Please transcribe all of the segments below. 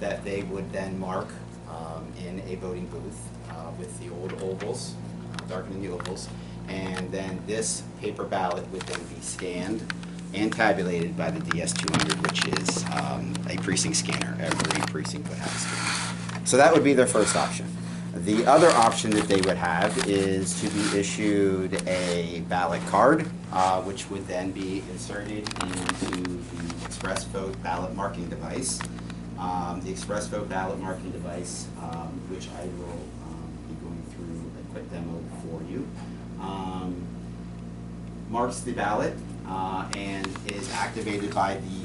that they would then mark in a voting booth with the old ovals, darkening the ovals, and then this paper ballot would then be scanned and tabulated by the DS200, which is a precinct scanner. Every precinct would have a scanner. So that would be their first option. The other option that they would have is to be issued a ballot card, which would then be inserted into the Express Vote ballot marking device. The Express Vote ballot marking device, which I will be going through a quick demo for you, marks the ballot and is activated by the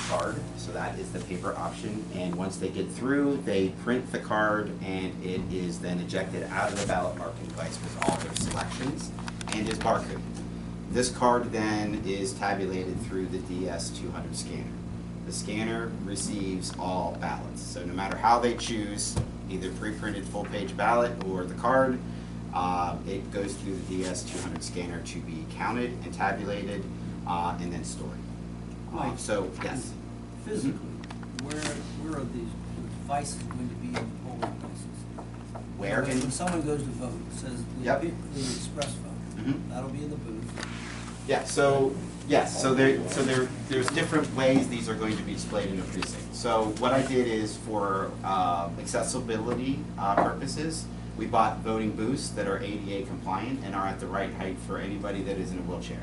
card. So that is the paper option. And once they get through, they print the card and it is then ejected out of the ballot marking device with all their selections and is barcoded. This card then is tabulated through the DS200 scanner. The scanner receives all ballots. So no matter how they choose, either pre-printed full-page ballot or the card, it goes through the DS200 scanner to be counted and tabulated and then stored. So, yes. Physically, where are these devices going to be in the polling places? Where? When someone goes to vote, it says Yep. the express vote. Mm-hmm. That'll be in the booth. Yeah, so, yes, so there's different ways these are going to be displayed in a precinct. So what I did is for accessibility purposes, we bought voting booths that are ADA compliant and are at the right height for anybody that is in a wheelchair.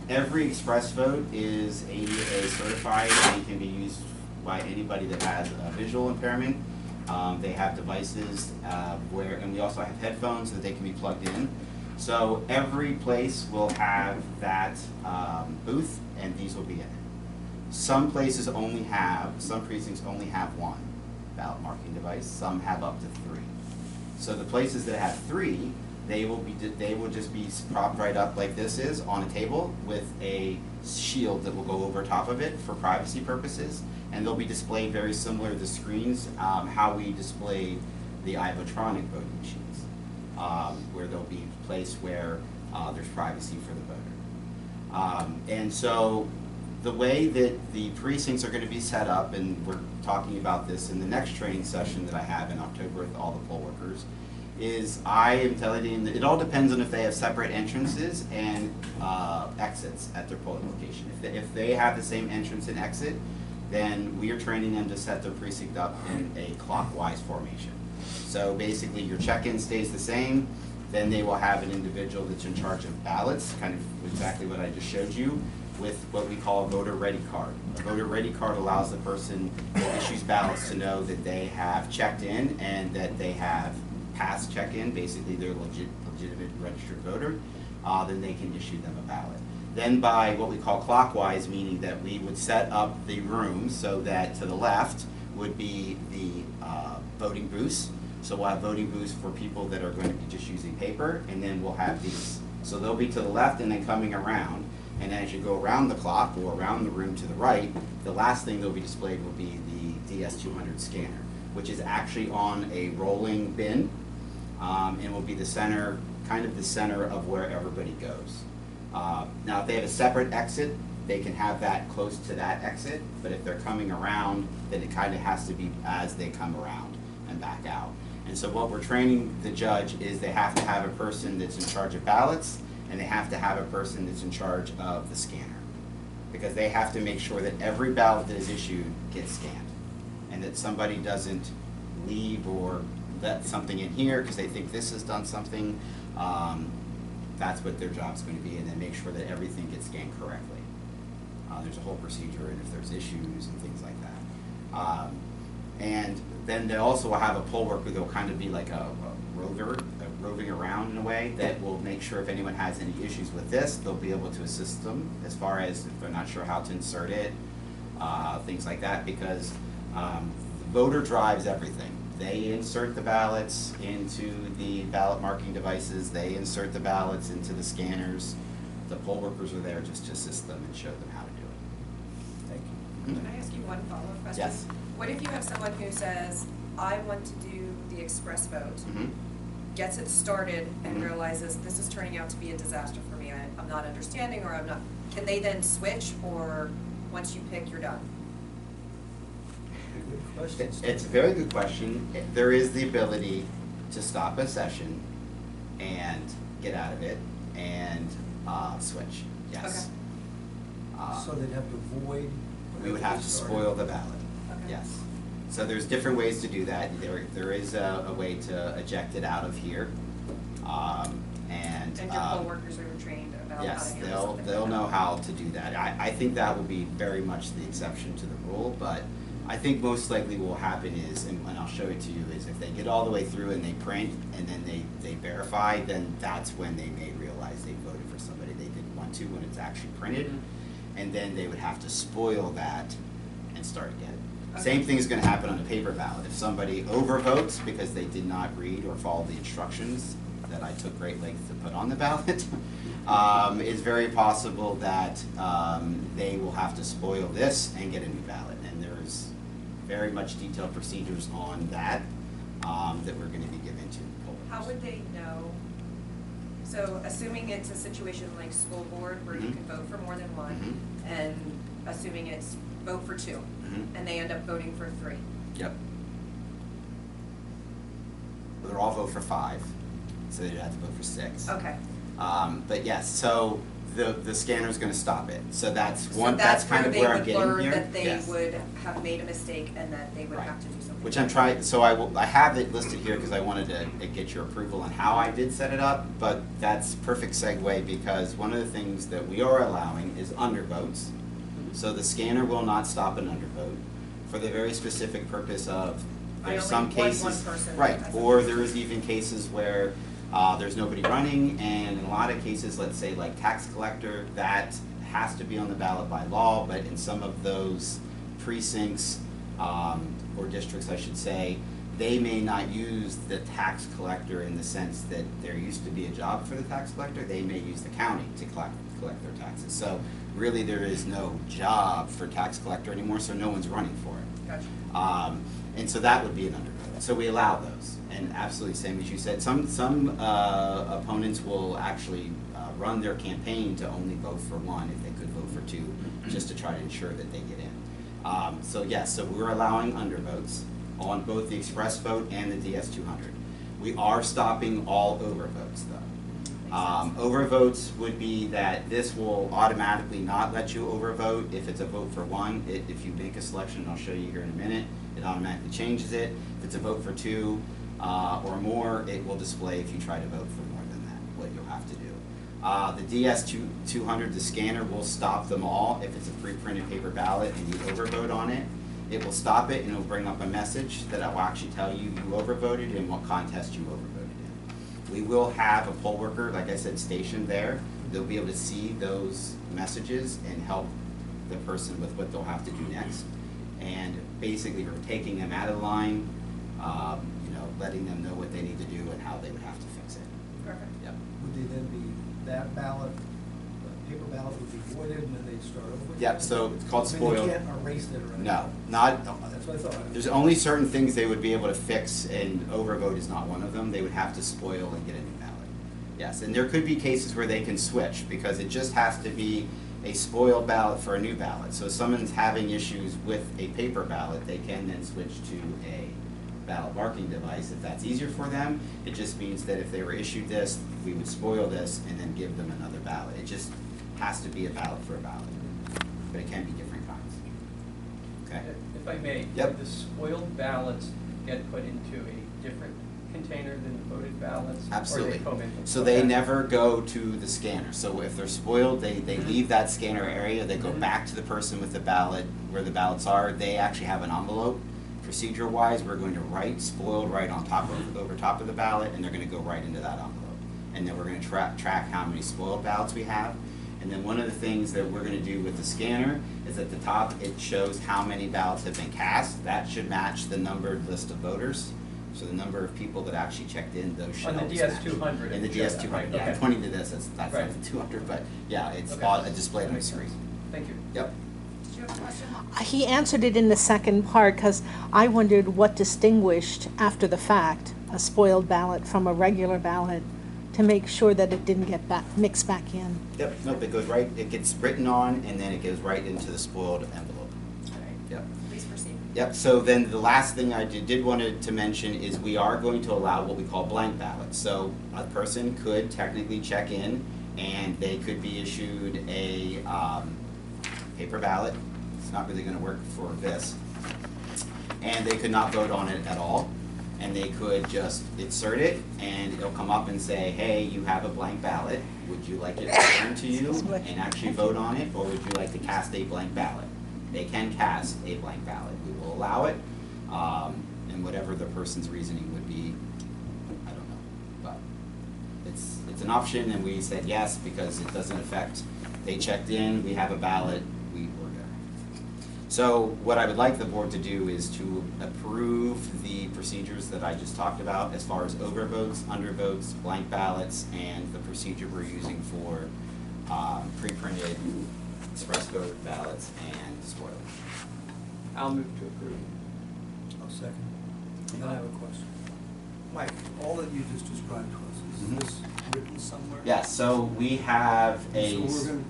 Every express vote is ADA certified and can be used by anybody that has a visual impairment. They have devices and we also have headphones so that they can be plugged in. So every place will have that booth and these will be in it. Some places only have, some precincts only have one ballot marking device, some have up to 3. So the places that have 3, they will just be propped right up like this is on a table with a shield that will go over top of it for privacy purposes, and they'll be displayed very similar to the screens how we displayed the iVotronic voting machines, where there'll be a place where there's privacy for the voter. And so the way that the precincts are going to be set up, and we're talking about this in the next training session that I have in October with all the poll workers, is I am telling them that it all depends on if they have separate entrances and exits at their polling location. If they have the same entrance and exit, then we are training them to set their precinct up in a clockwise formation. So basically your check-in stays the same, then they will have an individual that's in charge of ballots, kind of exactly what I just showed you, with what we call a voter ready card. A voter ready card allows the person that issues ballots to know that they have checked in and that they have passed check-in, basically they're legitimate registered voter, then they can issue them a ballot. Then by what we call clockwise, meaning that we would set up the rooms so that to the left would be the voting booths. So we'll have voting booths for people that are going to be just using paper, and then we'll have these. So they'll be to the left and then coming around, and as you go around the clock or around the room to the right, the last thing that'll be displayed will be the DS200 scanner, which is actually on a rolling bin, and will be the center, kind of the center of where everybody goes. Now if they have a separate exit, they can have that close to that exit, but if they're coming around, then it kind of has to be as they come around and back out. And so what we're training the judge is they have to have a person that's in charge of ballots, and they have to have a person that's in charge of the scanner, because they have to make sure that every ballot that is issued gets scanned, and that somebody doesn't leave or let something in here because they think this has done something. That's what their job's going to be, and then make sure that everything gets scanned correctly. There's a whole procedure, and if there's issues and things like that. And then they also will have a poll worker that'll kind of be like a rover, roving around in a way that will make sure if anyone has any issues with this, they'll be able to assist them as far as if they're not sure how to insert it, things like that, because the voter drives everything. They insert the ballots into the ballot marking devices, they insert the ballots into the scanners. The poll workers are there just to assist them and show them how to do it. Thank you. Can I ask you one follow-up question? Yes. What if you have someone who says, I want to do the express vote, gets it started and realizes this is turning out to be a disaster for me, I'm not understanding, or I'm not, can they then switch, or once you pick, you're done? questions. It's a very good question. There is the ability to stop a session and get out of it and switch, yes. So they'd have to void. We would have to spoil the ballot, Okay. yes. So there's different ways to do that. There is a way to eject it out of here. And your poll workers are trained about how to Yes, handle something they'll like know that. how to do that. I think that will be very much the exception to the rule, but I think most likely what will happen is, and I'll show it to you, is if they get all the way through and they print and then they verify, then that's when they may realize they voted for somebody they didn't want to when it's actually printed. Mm-hmm. And then they would have to spoil that and start again. Okay. Same thing is gonna happen on a paper ballot. If somebody overvotes because they did not read or follow the instructions that I took great lengths to put on the ballot, it's very possible that they will have to spoil this and get a new ballot. And there's very much detailed procedures on that that we're gonna be given to poll workers. How would they know? So assuming it's a situation like school board where you Mhm. can vote for more than one, and assuming it's vote for two, Mhm. and they end up voting for three. Yep. They'll all vote for 5, so they'd have to vote for 6. Okay. But yes, so the scanner's gonna stop it. So that's So one, that's kind of where I'm they getting would here. learn that they Yes. would have made a mistake and that they would Right. have to do something. Which I'm trying, so I have it listed here because I wanted to get your approval on how I did set it up, but that's perfect segue because one of the things that we are allowing is undervotes. So the scanner will not stop an undervote for the very specific purpose of, I there's only some want cases. one person Right, as a or person. there is even cases where there's nobody running, and in a lot of cases, let's say like tax collector, that has to be on the ballot by law, but in some of those precincts, or districts, I should say, they may not use the tax collector in the sense that there used to be a job for the tax collector. They may use the county to collect their taxes. So really, there is no job for tax collector anymore, so no one's running for it. Gotcha. And so that would be an undervote. So we allow those, and absolutely, same as you said, some opponents will actually run their campaign to only vote for one if they could vote for 2, just to try to ensure that they get in. So yes, so we're allowing undervotes on both the express vote and the DS200. We are stopping all overvotes though. Overvotes would be that this will automatically not let you overvote if it's a vote for 1. If you make a selection, I'll show you here in a minute, it automatically changes it. If it's a vote for 2 or more, it will display if you try to vote for more than that, what you'll have to do. The DS200, the scanner will stop them all if it's a pre-printed paper ballot and you overvote on it. It will stop it and it'll bring up a message that will actually tell you overvoted and what contest you overvoted in. We will have a poll worker, like I said, stationed there. They'll be able to see those messages and help the person with what they'll have to do next. And basically, we're taking them out of the line, letting them know what they need to do and how they would have to fix it. Perfect. Yep. Would they then be, that ballot, the paper ballot would be voided and then they'd start over? Yep, so it's called I mean, spoiled. you can't erase it or anything? No, not, That's what I thought. there's only certain things they would be able to fix, and overvote is not one of them. They would have to spoil and get a new ballot. Yes, and there could be cases where they can switch, because it just has to be a spoiled ballot for a new ballot. So if someone's having issues with a paper ballot, they can then switch to a ballot marking device if that's easier for them. It just means that if they were issued this, we would spoil this and then give them another ballot. It just has to be a ballot for a ballot, but it can be different kinds. Okay? If I may, Yep. do the spoiled ballots get put into a different container than the voted ballots? Absolutely. Or they come in? So they Okay. never go to the scanner. So if they're spoiled, they leave that scanner area, they go Mhm. back to the person with the ballot, where the ballots are. They actually have an envelope. Procedure-wise, we're going to write spoiled right on top of, over top of the ballot, and they're gonna go right into that envelope. And then we're gonna track how many spoiled ballots we have. And then one of the things that we're gonna do with the scanner is at the top, it shows how many ballots have been cast. That should match the numbered list of voters. So the number of people that actually checked in, those should On the always match. DS200 In the it shows that, DS200, right, yeah, I'm okay. pointing to this, that's Right. not the 200, but yeah, it's Okay. displayed on the Makes screen. sense. Thank you. Yep. Did you have a question? He answered it in the second part, because I wondered what distinguished, after the fact, a spoiled ballot from a regular ballot, to make sure that it didn't get mixed back in. Yep, nope, it goes right, it gets written on, and then it goes right into the spoiled envelope. All right. Yep. Please proceed. Yep, so then the last thing I did wanted to mention is we are going to allow what we call blank ballots. So a person could technically check in and they could be issued a paper ballot. It's not really gonna work for this. And they could not vote on it at all. And they could just insert it and it'll come up and say, hey, you have a blank ballot. Would you like it returned to you and actually vote on it, or would you like to cast a blank ballot? They can cast a blank ballot. We will allow it, and whatever the person's reasoning would be, I don't know. But it's an option, and we said yes because it doesn't affect, they checked in, we have a ballot, we're good. So what I would like the board to do is to approve the procedures that I just talked about as far as overvotes, undervotes, blank ballots, and the procedure we're using for pre-printed express vote ballots and spoiled. I'll move to approve. I'll second. And then I have a question. Mike, all that you just described to us, Mhm. is this written somewhere? Yes, so we have a. So we're going,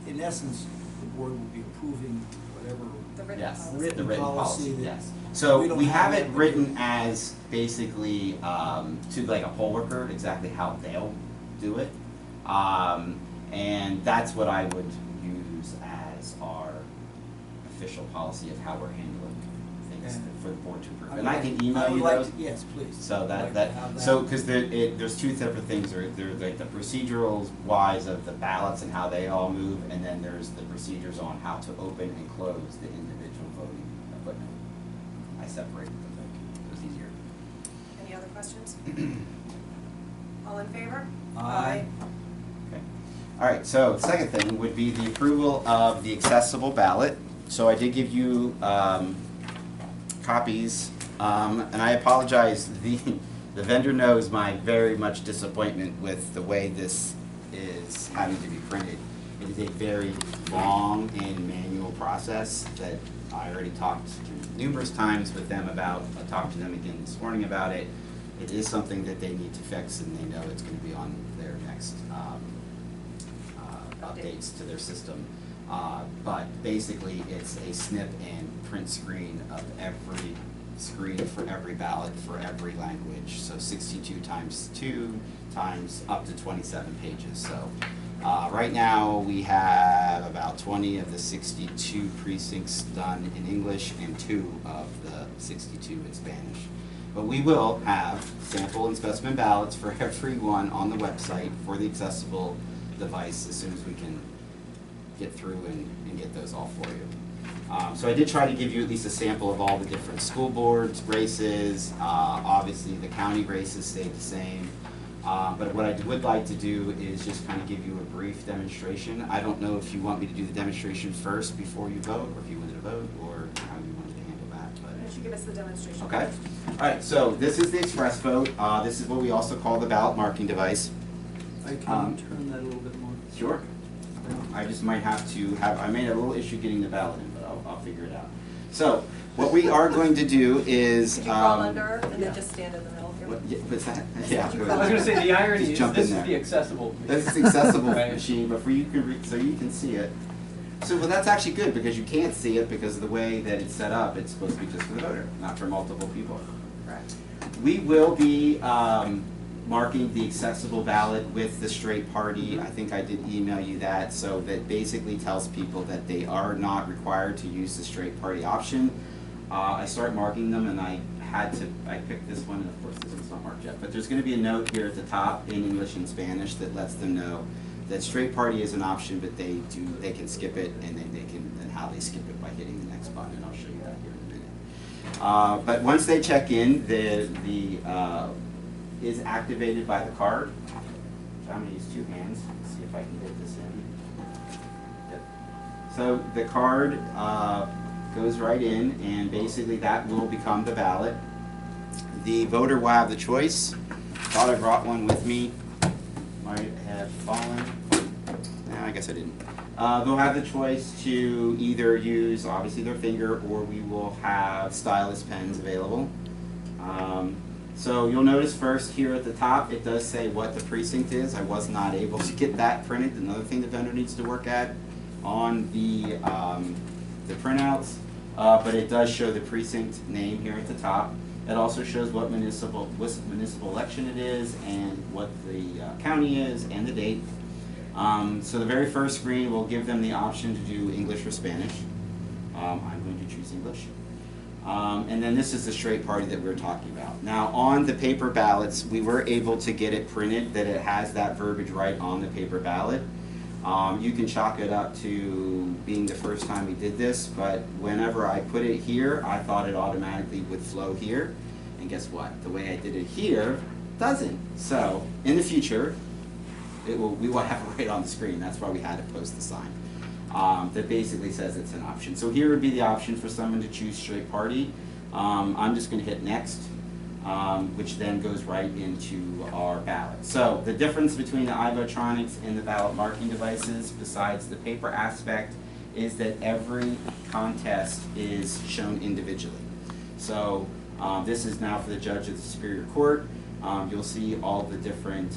in essence, the board will be approving whatever. The written Yes, policy. Written the written policy policy, that- yes. So we don't we have have it that, but written as basically to like a poll worker, exactly how they'll do it. And that's what I would use as our official policy of how we're handling things And for the board to approve. I And I would can like- email I would you like those. to- Yes, please. So I'd like that to have so because there's two separate things. There's like the procedural wise of the ballots and how they all move, and then there's the procedures on how to open and close the individual voting equipment. I separated them. It was easier. Any other questions? All in favor? Aye. Okay. All right. So the second thing would be the approval of the accessible ballot. So I did give you copies, and I apologize. The vendor knows my very much disappointment with the way this is having to be printed. It is a very long and manual process that I already talked numerous times with them about. I talked to them again this morning about it. It is something that they need to fix, and they know it's going to be on their next updates to their system. But basically, it's a snip and print screen of every screen for every ballot for every language. So 62 times 2 times up to 27 pages. So right now we have about 20 of the 62 precincts done in English and 2 of the 62 in Spanish. But we will have sample and specimen ballots for everyone on the website for the accessible device as soon as we can get through and get those all for you. So I did try to give you at least a sample of all the different school boards, races. Obviously the county races stayed the same. But what I would like to do is just kind of give you a brief demonstration. I don't know if you want me to do the demonstration first before you vote, or if you wanted to vote, or how you wanted to handle that. But You should give us the demonstration. okay. first. All right. So this is the express vote. This is what we also call the ballot marking device. I can turn that a little bit more. Sure. I just might have to have, I made a little issue getting the ballot in, but I'll figure it out. So, what we are going to do is. Could you crawl under and then just stand in the middle here? What's that? Yeah. Could you I crawl was gonna say, the irony Just is jump this in is there. the accessible. This is the accessible Right. machine, but for you can read, so you can see it. So, well, that's actually good because you can't see it because of the way that it's set up. It's supposed to be just for the voter, not for multiple people. Correct. We will be marking the accessible ballot with the straight party. I think I did email you that, so that basically tells people that they are not required to use the straight party option. I start marking them, and I picked this one, and of course this one's not marked yet, but there's going to be a note here at the top in English and Spanish that lets them know that straight party is an option, but they can skip it, and then and how they skip it by hitting the next button, and I'll show you that here in a minute. But once they check in, the is activated by the card. So I'm going to use 2 hands. Let's see if I can get this in. Yep. So the card goes right in, and basically that will become the ballot. The voter will have the choice. Thought I brought one with me. Might have fallen. No, I guess I didn't. They'll have the choice to either use, obviously, their finger, or we will have stylus pens available. So you'll notice first here at the top, it does say what the precinct is. I was not able to get that printed. Another thing the vendor needs to work at on the printouts. but it does show the precinct name here at the top. It also shows what municipal election it is and what the county is and the date. So the very first screen will give them the option to do English or Spanish. I'm going to choose English. And then this is the straight party that we were talking about. Now on the paper ballots, we were able to get it printed that it has that verbiage right on the paper ballot. You can chalk it up to being the first time we did this, but whenever I put it here, I thought it automatically would flow here. And guess what? The way I did it here doesn't. So in the future, we will have it right on the screen. That's why we had to post the sign. That basically says it's an option. So here would be the option for someone to choose straight party. I'm just going to hit next, which then goes right into our ballot. So the difference between the iVotronics and the ballot marking devices, besides the paper aspect, is that every contest is shown individually. So this is now for the judge of the Superior Court. You'll see all the different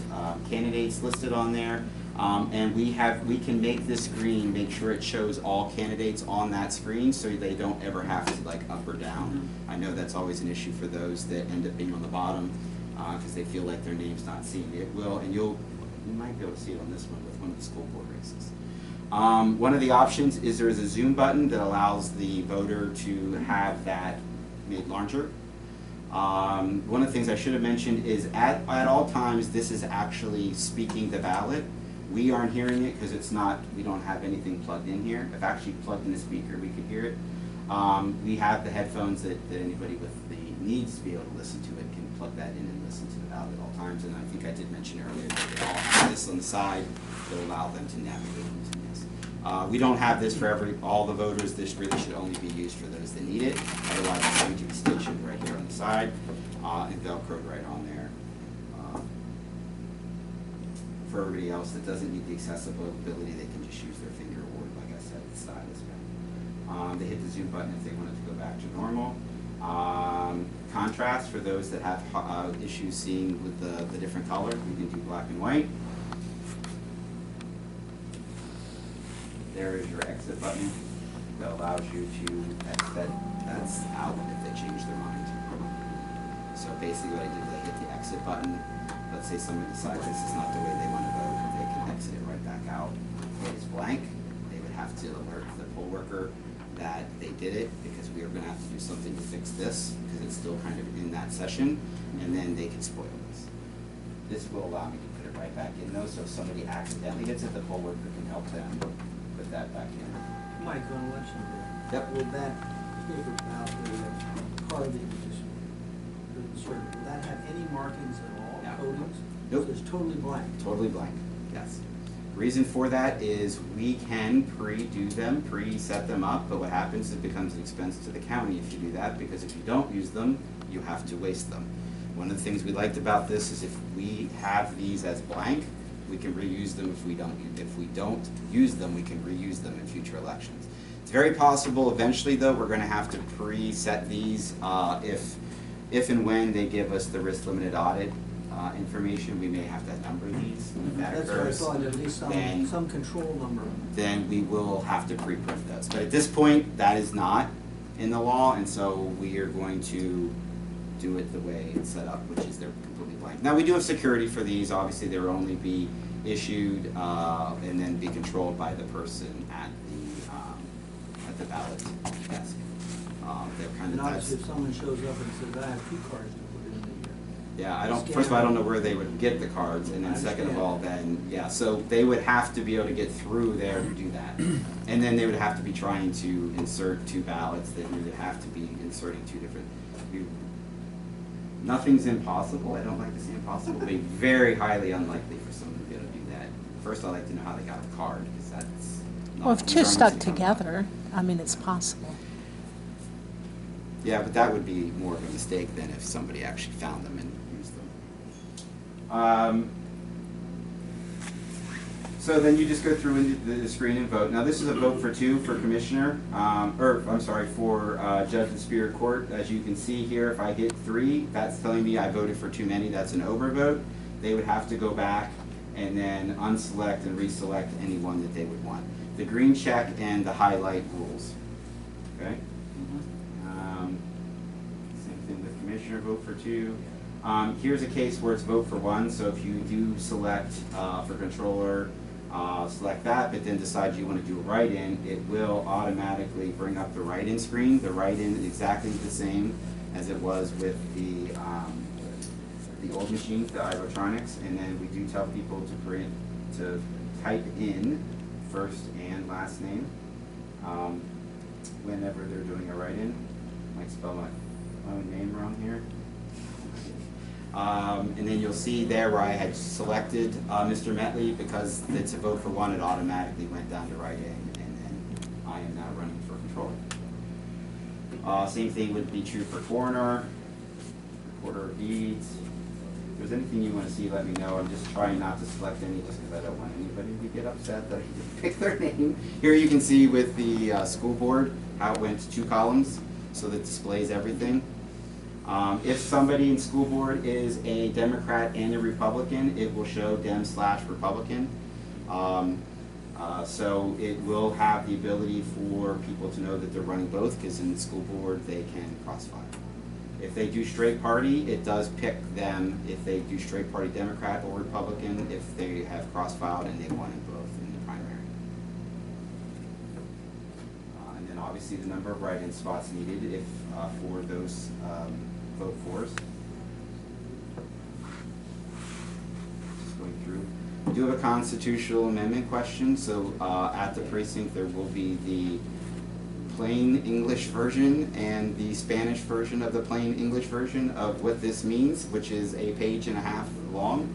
candidates listed on there. And we can make this screen, make sure it shows all candidates on that screen so they don't ever have to like up or down. I know that's always an issue for those that end up being on the bottom because they feel like their name's not seen. It will, and you might be able to see it on this one with one of the school board races. One of the options is there's a zoom button that allows the voter to have that made larger. One of the things I should have mentioned is at all times this is actually speaking the ballot. We aren't hearing it because it's not, we don't have anything plugged in here. If actually plugged in the speaker, we could hear it. We have the headphones that anybody with the needs to be able to listen to it can plug that in and listen to the ballot at all times. And I think I did mention earlier that they all have this on the side to allow them to navigate into this. We don't have this for all the voters. This really should only be used for those that need it. Otherwise, it's going to be stationed right here on the side and Velcroed right on there. For everybody else that doesn't need the accessibility, they can just use their finger or, like I said, the stylus pen. They hit the zoom button if they wanted to go back to normal. Contrast for those that have issues seeing with the different color, we can do black and white. There is your exit button that allows you to exit. That's out if they change their mind. So basically what I did is I hit the exit button. Let's say somebody decides this is not the way they want to vote, they can exit it right back out. It is blank. They would have to alert the poll worker that they did it because we are going to have to do something to fix this because it's still kind of in that session, and then they can spoil this. This will allow me to put it right back in though, so if somebody accidentally hits it, the poll worker can help them put that back in. Mike, on election day. Yep. Would that paper ballot, the card that you just inserted, would that have any markings at all? No. Coatings? Nope. So it's totally blank? Totally blank, yes. Reason for that is we can pre-do them, pre-set them up, but what happens is it becomes an expense to the county if you do that, because if you don't use them, you have to waste them. One of the things we liked about this is if we have these as blank, we can reuse them if we don't use them, we can reuse them in future elections. It's very possible eventually though, we're gonna have to pre-set these if and when they give us the risk limited audit information, we may have to number these. If that That's what I occurs, thought, at least some control number. then we will have to pre-print those. But at this point, that is not in the law, and so we are going to do it the way it's set up, which is they're completely blank. Now, we do have security for these. Obviously, they will only be issued and then be controlled by the person at the ballot desk. They're kind And of obviously, if someone shows up and says, I have 2 cards to put in the Yeah, first of all, I don't know where they would get the cards, and then second of all, then, yeah, so they would have to be able to get through there to do that. And then they would have to be trying to insert 2 ballots, then we would have to be inserting 2 different, nothing's impossible, I don't like to say impossible, but very highly unlikely for someone to be able to do that. First, I'd like to know how they got the card, because that's not. Well, if 2 stuck together, I mean, it's possible. Yeah, but that would be more of a mistake than if somebody actually found them and used them. So then you just go through the screen and vote. Now this is a vote for 2 for commissioner, for judge of Superior Court. As you can see here, if I hit 3, that's telling me I voted for too many. That's an overvote. They would have to go back and then unselect and reselect any one that they would want. The green check and the highlight rules. Okay. commissioner vote for two. Here's a case where it's vote for one, so if you do select for controller, select that, but then decide you want to do a write-in, it will automatically bring up the write-in screen. The write-in is exactly the same as it was with the old machines, the Ivotronics, and then we do tell people to type in first and last name whenever they're doing a write-in. Might spell my own name wrong here. And then you'll see there where I had selected Mr. Metley, because it's a vote for one, it automatically went down to write-in, and then I am now running for controller. Same thing would be true for coroner, recorder of deeds. If there's anything you want to see, let me know. I'm just trying not to select any just because I don't want anybody to get upset that I didn't pick their name. Here you can see with the school board how it went to 2 columns, so that displays everything. If somebody in school board is a Democrat and a Republican, it will show Dem/Republican. So it will have the ability for people to know that they're running both, because in the school board they can crossfire. If they do straight party, it does pick them if they do straight party Democrat or Republican, if they have cross-filed and they won in both in the primary. And then obviously the number of write-in spots needed if for those vote fors. Just going through. We do have a constitutional amendment question, so at the precinct there will be the plain English version and the Spanish version of the plain English version of what this means, which is a page and a half long.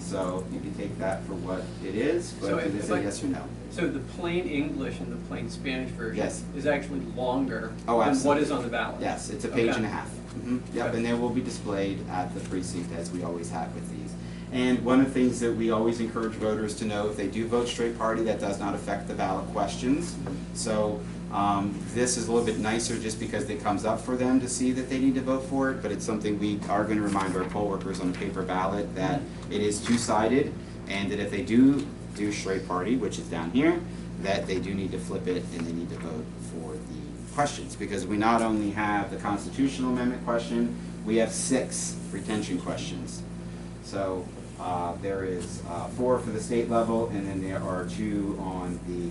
So you can take that for what it is, but it is a yes or no. So the plain English and the plain Spanish version Yes. is actually longer Oh, than absolutely. what is on the ballot? Yes, it's a page Okay. and a half. Yep, Okay. and they will be displayed at the precinct as we always have with these. And one of the things that we always encourage voters to know, if they do vote straight party, that does not affect the ballot questions. So this is a little bit nicer just because it comes up for them to see that they need to vote for it, but it's something we are going to remind our poll workers on the paper ballot that it is two-sided, and that if they do straight party, which is down here, that they do need to flip it and they need to vote for the questions, because we not only have the constitutional amendment question, we have 6 retention questions. So there is 4 for the state level, and then there are 2 on the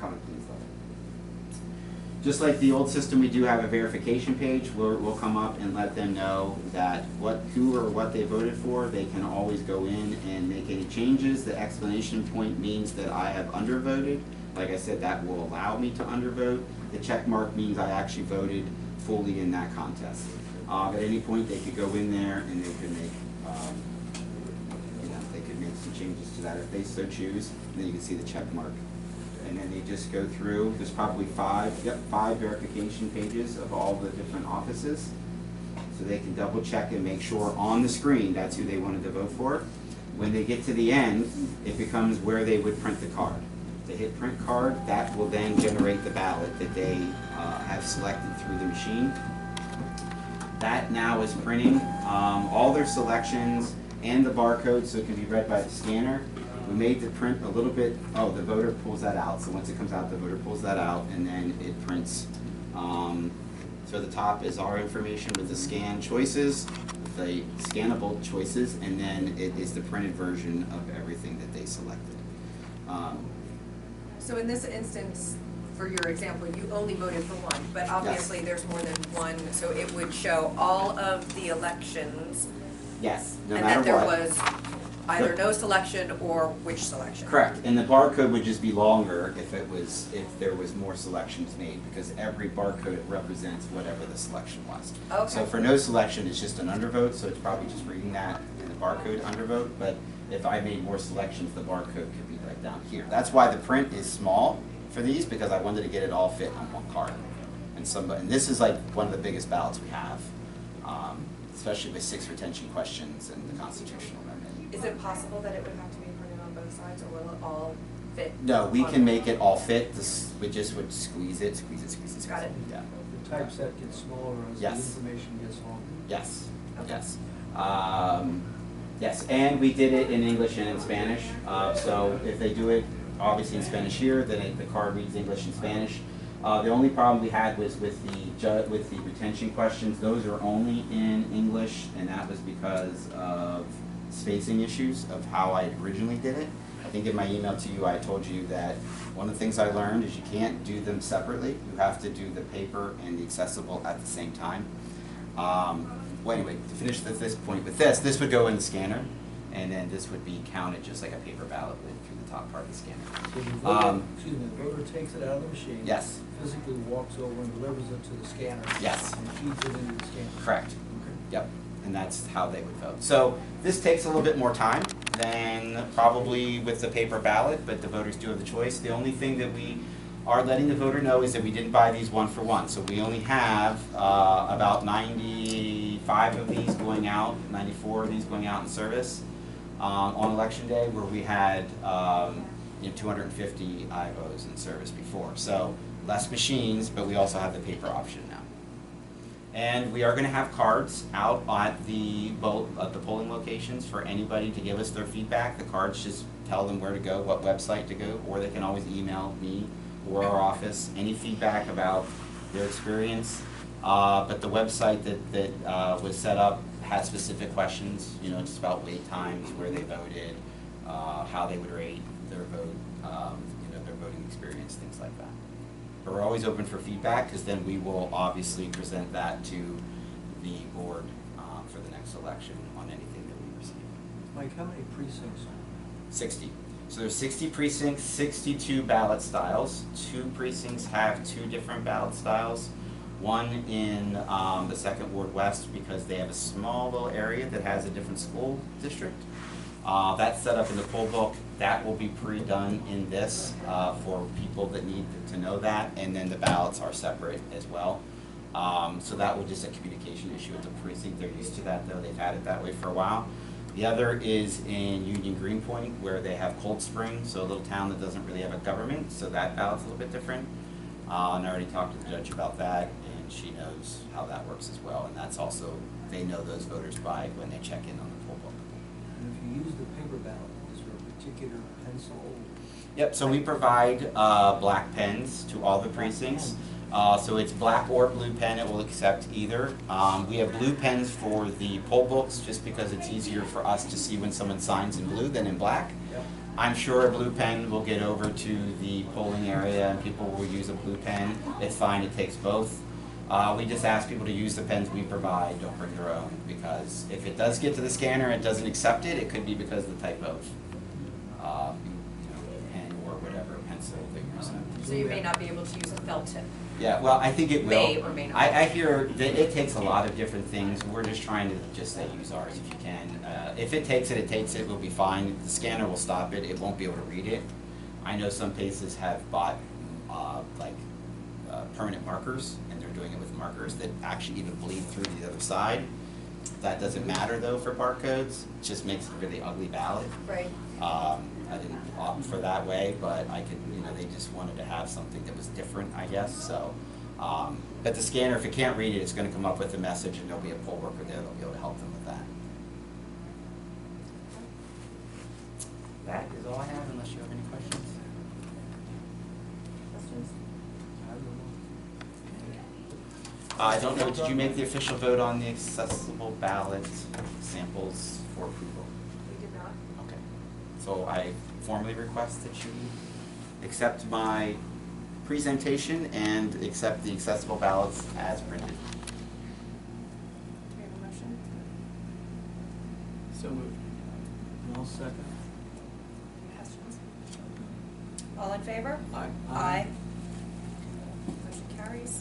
common pleas level. Just like the old system, we do have a verification page where we'll come up and let them know that who or what they voted for. They can always go in and make any changes. The exclamation point means that I have undervoted. Like I said, that will allow me to undervote. The check mark means I actually voted fully in that contest. At any point, they could go in there and they could make, they could make some changes to that if they so choose. And then you can see the check mark. And then they just go through. There's probably 5 verification pages of all the different offices. So they can double check and make sure on the screen that's who they wanted to vote for. When they get to the end, it becomes where they would print the card. They hit print card, that will then generate the ballot that they have selected through the machine. That now is printing all their selections and the barcode, so it can be read by the scanner. We made the print a little bit, the voter pulls that out. So once it comes out, the voter pulls that out, and then it prints. So the top is our information with the scan choices, the scannable choices, and then it is the printed version of everything that they selected. So in this instance, for your example, you only voted for one, but obviously there's more than one, so it would show all of the elections. Yes, no and matter that there what. was either no selection or which selection. Correct, and the barcode would just be longer if there was more selections made, because every barcode represents whatever the selection was. Okay. So for no selection, it's just an undervote, so it's probably just reading that in the barcode undervote, but if I made more selections, the barcode could be right down here. That's why the print is small for these, because I wanted to get it all fit on one card. And this is like one of the biggest ballots we have, especially with 6 retention questions and the constitutional amendment. Is it possible that it would have to be printed on both sides, or will it all fit? No, we on can one? make it all fit. We just would squeeze it. Got it. Yeah. The typeset gets smaller as the Yes. information gets longer. Yes. Okay. Yes. Yes, and we did it in English and in Spanish. So if they do it obviously in Spanish here, then the card reads English and Spanish. The only problem we had was with the retention questions. Those are only in English, and that was because of spacing issues of how I originally did it. I think in my email to you, I told you that one of the things I learned is you can't do them separately. You have to do the paper and the accessible at the same time. Well, anyway, to finish this point with this would go in the scanner, and then this would be counted just like a paper ballot would through the top part of the scanner. So the voter, the voter takes it out of the machine. Yes. Physically walks over and delivers it to the scanner. Yes. And feeds it into the scanner. Correct. Okay. Yep, and that's how they would vote. So this takes a little bit more time than probably with the paper ballot, but the voters do have the choice. The only thing that we are letting the voter know is that we didn't buy these one for one. So we only have about 95 of these going out, 94 of these going out in service on election day, where we had 250 IVOs in service before. So less machines, but we also have the paper option now. And we are going to have cards out at the polling locations for anybody to give us their feedback. The cards just tell them where to go, what website to go, or they can always email me or our office any feedback about their experience. But the website that was set up has specific questions, just about wait times, where they voted, how they would rate their vote, their voting experience, things like that. But we're always open for feedback, because then we will obviously present that to the board for the next election on anything that we receive. Mike, how many precincts? 60. So there's 60 precincts, 62 ballot styles. 2 precincts have 2 different ballot styles. One in the 2nd Ward West, because they have a small little area that has a different school district. That's set up in the poll book. That will be pre-done in this for people that need to know that, and then the ballots are separate as well. So that was just a communication issue with the precinct. They're used to that though. They've had it that way for a while. The other is in Union Greenpoint, where they have Cold Spring, so a little town that doesn't really have a government, so that ballot's a little bit different. And I already talked to the judge about that, and she knows how that works as well, and that's also, they know those voters by when they check in on the poll book. And if you use the paper ballot, is there a particular pencil? Yep, so we provide black pens to all the precincts. So it's black or blue pen, it will accept either. We have blue pens for the poll books, just because it's easier for us to see when someone signs in blue than in black. Yep. I'm sure a blue pen will get over to the polling area and people will use a blue pen. It's fine, it takes both. We just ask people to use the pens we provide, don't bring their own, because if it does get to the scanner and it doesn't accept it, it could be because of the type of pen or whatever pencil that you're using. So you may not be able to use a felt tip. Yeah, well, I think it will. May or may not. I hear that it takes a lot of different things. We're just trying to just say use ours if you can. If it takes it, we'll be fine. The scanner will stop it. It won't be able to read it. I know some places have bought permanent markers, and they're doing it with markers that actually even bleed through to the other side. That doesn't matter though for barcodes. It just makes it a really ugly ballot. Right. I didn't opt for that way, but I could, they just wanted to have something that was different, I guess, so. But the scanner, if it can't read it, it's gonna come up with a message, and there'll be a poll worker there that'll be able to help them with that. That is all I have, unless you have any questions. Questions? I don't know, did you make the official vote on the accessible ballot samples for approval? We did not. Okay, so I formally request that you accept my presentation and accept the accessible ballots as printed. Do we have a motion? So moved. And I'll second. Any questions? All in favor? Aye. Aye. Motion carries.